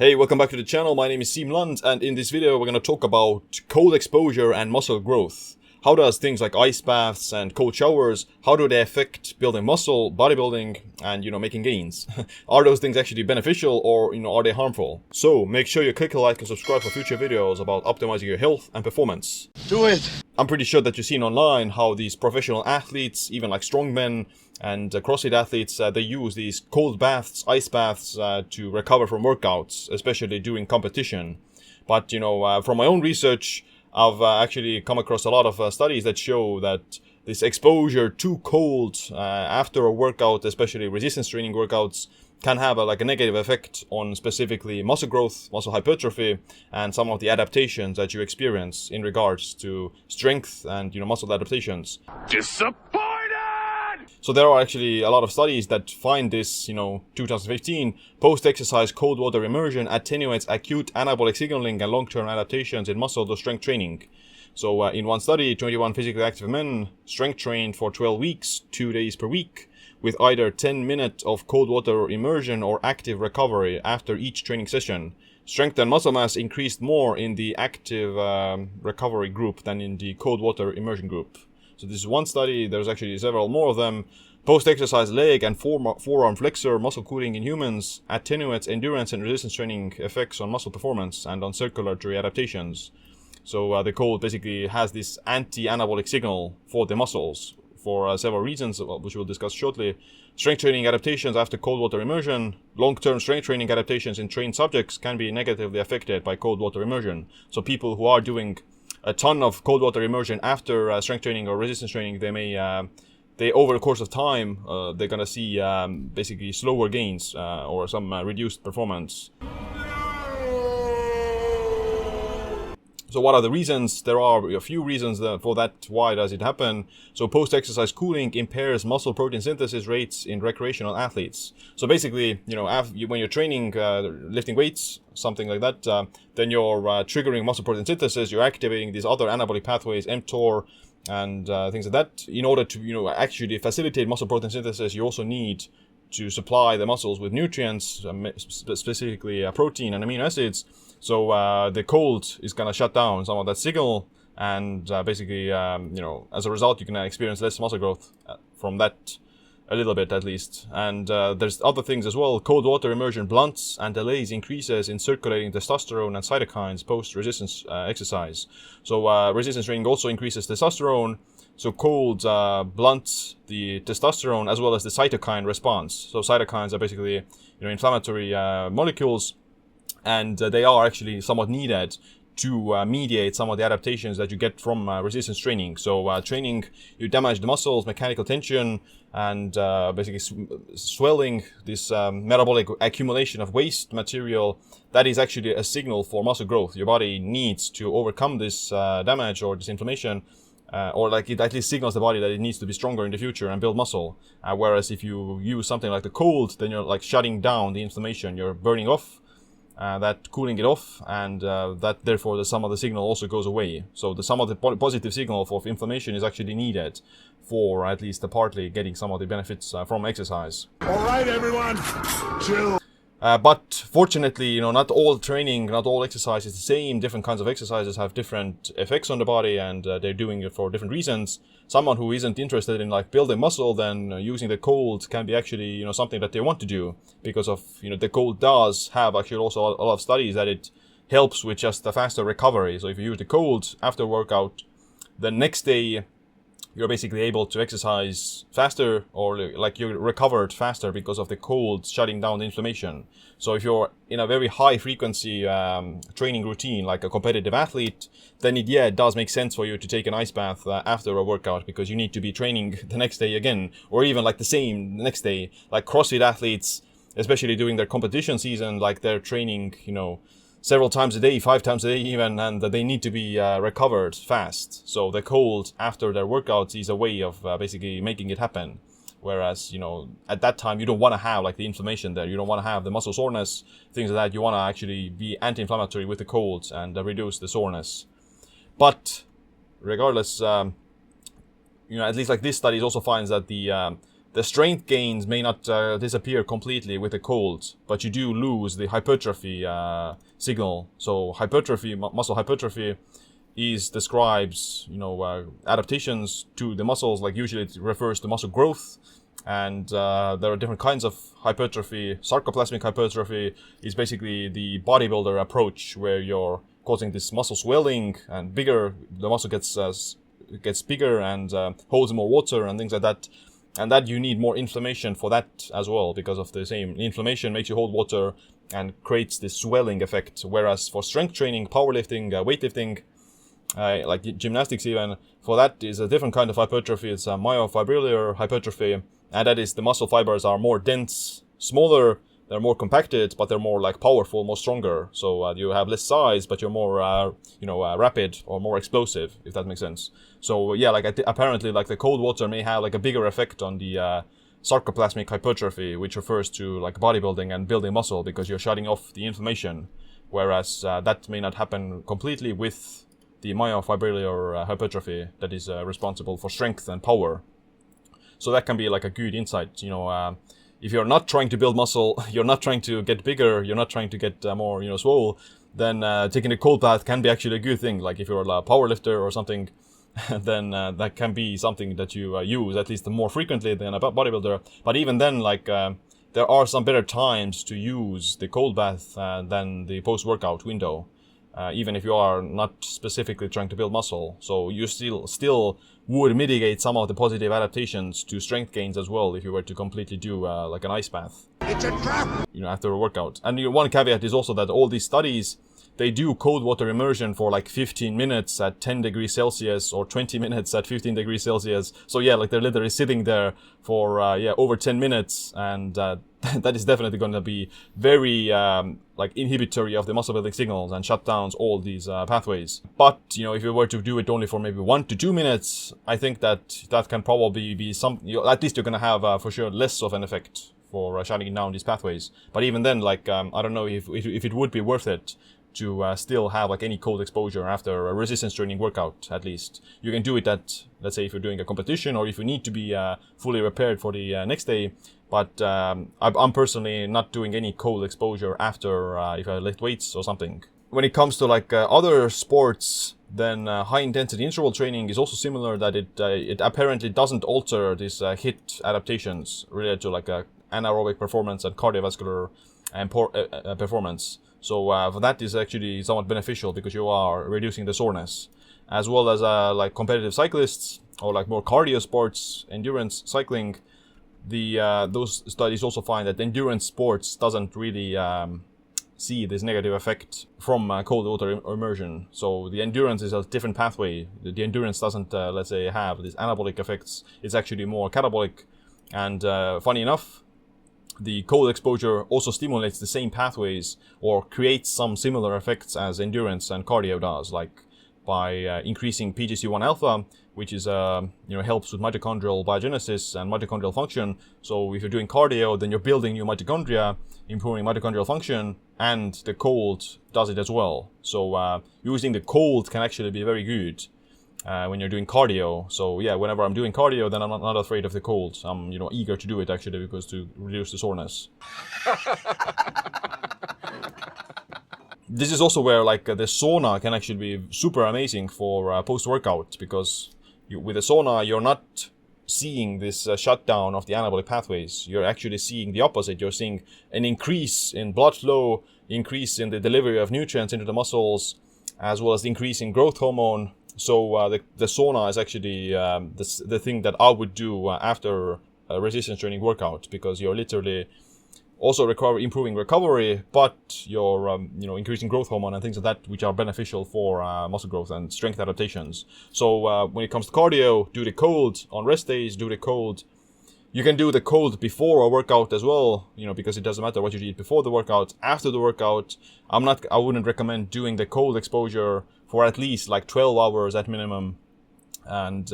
Hey, welcome back to the channel. My name is Siim Lund, and in this video we're going to talk about cold exposure and muscle growth. How does things like ice baths and cold showers, how do they affect building muscle, bodybuilding, and making gains? Are those things actually beneficial, or are they harmful? So make sure you click a like and subscribe for future videos about optimizing your health and performance. Do it! I'm pretty sure that you've seen online how these professional athletes, even like strongmen and CrossFit athletes, they use these cold baths, ice baths to recover from workouts, especially during competition. But, from my own research, I've actually come across a lot of studies that show that this exposure to cold after a workout, especially resistance training workouts, can have a negative effect on specifically muscle growth, muscle hypertrophy, and some of the adaptations that you experience in regards to strength and muscle adaptations. Disappointed! So there are actually a lot of studies that find this, 2015, post-exercise cold water immersion attenuates acute anabolic signaling and long-term adaptations in muscle to strength training. So in one study, 21 physically active men strength trained for 12 weeks, 2 days per week, with either 10 minutes of cold water immersion or active recovery after each training session. Strength and muscle mass increased more in the active recovery group than in the cold water immersion group. So this is one study. There's actually several more of them. Post-exercise leg and forearm flexor muscle cooling in humans attenuates endurance and resistance training effects on muscle performance and on circulatory adaptations. So the cold basically has this anti-anabolic signal for the muscles for several reasons, which we'll discuss shortly. Strength training adaptations after cold water immersion. Long-term strength training adaptations in trained subjects can be negatively affected by cold water immersion. So people who are doing a ton of cold water immersion after strength training or resistance training, they over the course of time, they're gonna see basically slower gains or some reduced performance. So what are the reasons? There are a few reasons for that. Why does it happen? So post-exercise cooling impairs muscle protein synthesis rates in recreational athletes. So basically, when you're training, lifting weights, something like that, then you're triggering muscle protein synthesis. You're activating these other anabolic pathways, mTOR, and things like that. In order to, actually facilitate muscle protein synthesis, you also need to supply the muscles with nutrients, specifically protein and amino acids. So the cold is going to shut down some of that signal, and basically, as a result, you can experience less muscle growth from that, a little bit at least. And there's other things as well. Cold water immersion blunts and delays increases in circulating testosterone and cytokines post-resistance exercise. So resistance training also increases testosterone. So cold blunts the testosterone as well as the cytokine response. So cytokines are basically inflammatory molecules, and they are actually somewhat needed to mediate some of the adaptations that you get from resistance training. So training, you damage the muscles, mechanical tension, and basically swelling, this metabolic accumulation of waste material. That is actually a signal for muscle growth. Your body needs to overcome this damage or this inflammation, or it at least signals the body that it needs to be stronger in the future and build muscle. Whereas if you use something like the cold, then you're shutting down the inflammation. You're burning off that, cooling it off, and that therefore some of the signal also goes away. So some of the positive signal for inflammation is actually needed for at least partly getting some of the benefits from exercise. All right, everyone, chill. But fortunately, not all training, not all exercise is the same. Different kinds of exercises have different effects on the body, and they're doing it for different reasons. Someone who isn't interested in building muscle, then using the cold can be actually something that they want to do, because of the cold does have actually also a lot of studies that it helps with just a faster recovery. So if you use the cold after workout, the next day you're basically able to exercise faster, or you're recovered faster because of the cold shutting down the inflammation. So if you're in a very high frequency training routine, like a competitive athlete, then it does make sense for you to take an ice bath after a workout, because you need to be training the next day again, or even the same next day. Like CrossFit athletes, especially during their competition season, they're training, several times a day, 5 times a day even, and they need to be recovered fast. So the cold after their workouts is a way of basically making it happen. Whereas, at that time, you don't want to have the inflammation there. You don't want to have the muscle soreness, things like that. You want to actually be anti-inflammatory with the cold and reduce the soreness. But regardless, at least this study also finds that the the strength gains may not disappear completely with the cold, but you do lose the hypertrophy signal. So hypertrophy, muscle hypertrophy, describes adaptations to the muscles. Like usually it refers to muscle growth, and there are different kinds of hypertrophy. Sarcoplasmic hypertrophy is basically the bodybuilder approach, where you're causing this muscle swelling and bigger. The muscle gets bigger and holds more water and things like that. And that you need more inflammation for that as well, because of the same inflammation makes you hold water and creates this swelling effect. Whereas for strength training, powerlifting, weightlifting, like gymnastics even, for that is a different kind of hypertrophy. It's a myofibrillar hypertrophy, and that is the muscle fibers are more dense, smaller, they're more compacted, but they're more like powerful, more stronger. So you have less size, but you're more rapid or more explosive, if that makes sense. So yeah, like apparently like the cold water may have like a bigger effect on the sarcoplasmic hypertrophy, which refers to like bodybuilding and building muscle, because you're shutting off the inflammation, whereas that may not happen completely with the myofibrillar hypertrophy that is responsible for strength and power. So that can be like a good insight, if you're not trying to build muscle, you're not trying to get bigger, you're not trying to get more, swole, then taking a cold bath can be actually a good thing. Like if you're a power lifter or something, then that can be something that you use at least more frequently than a bodybuilder. But even then, like there are some better times to use the cold bath than the post-workout window, even if you are not specifically trying to build muscle. So you still would mitigate some of the positive adaptations to strength gains as well if you were to completely do like an ice bath. It's a trap! After a workout. And one caveat is also that all these studies, they do cold water immersion for like 15 minutes at 10 degrees Celsius or 20 minutes at 15 degrees Celsius. So yeah, like they're literally sitting there for over 10 minutes, and that is definitely going to be very like inhibitory of the muscle building signals and shut down all these pathways. But if you were to do it only for maybe 1 to 2 minutes, I think that can probably be at least you're going to have for sure less of an effect for shutting down these pathways. But even then, like I don't know if it would be worth it to still have like any cold exposure after a resistance training workout. At least you can do it at, let's say, if you're doing a competition or if you need to be fully prepared for the next day. But I'm personally not doing any cold exposure after if I lift weights or something. When it comes to like other sports, then high intensity interval training is also similar, that it apparently doesn't alter these HIIT adaptations related to like anaerobic performance and cardiovascular and performance. So that is actually somewhat beneficial, because you are reducing the soreness, as well as like competitive cyclists or like more cardio sports, endurance cycling. Those studies also find that endurance sports doesn't really see this negative effect from cold water immersion. So the endurance is a different pathway. The endurance doesn't, let's say, have these anabolic effects. It's actually more catabolic. And funny enough, the cold exposure also stimulates the same pathways or creates some similar effects as endurance and cardio does, like by increasing PGC1 alpha, which is helps with mitochondrial biogenesis and mitochondrial function. So if you're doing cardio, then you're building new mitochondria, improving mitochondrial function, and the cold does it as well. So using the cold can actually be very good when you're doing cardio. So yeah, whenever I'm doing cardio, then I'm not afraid of the cold. I'm eager to do it actually, because to reduce the soreness. This is also where like the sauna can actually be super amazing for post-workout, because with the sauna you're not seeing this shutdown of the anabolic pathways. You're actually seeing the opposite. You're seeing an increase in blood flow, increase in the delivery of nutrients into the muscles, as well as the increase in growth hormone. So the sauna is actually the thing that I would do after a resistance training workout, because you're literally also improving recovery, but you're increasing growth hormone and things like that, which are beneficial for muscle growth and strength adaptations. So when it comes to cardio, do the cold on rest days. Do the cold. You can do the cold before a workout as well, because it doesn't matter what you did before the workout. After the workout, I wouldn't recommend doing the cold exposure for at least like 12 hours at minimum. And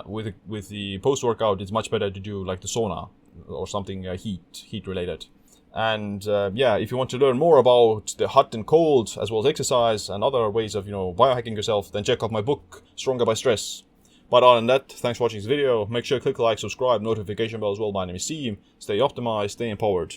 with the post-workout, it's much better to do like the sauna or something heat related. And if you want to learn more about the hot and cold, as well as exercise and other ways of biohacking yourself, then check out my book, Stronger by Stress. But other than that, thanks for watching this video. Make sure to click like, subscribe, notification bell as well. My name is Steve. Stay optimized, stay empowered.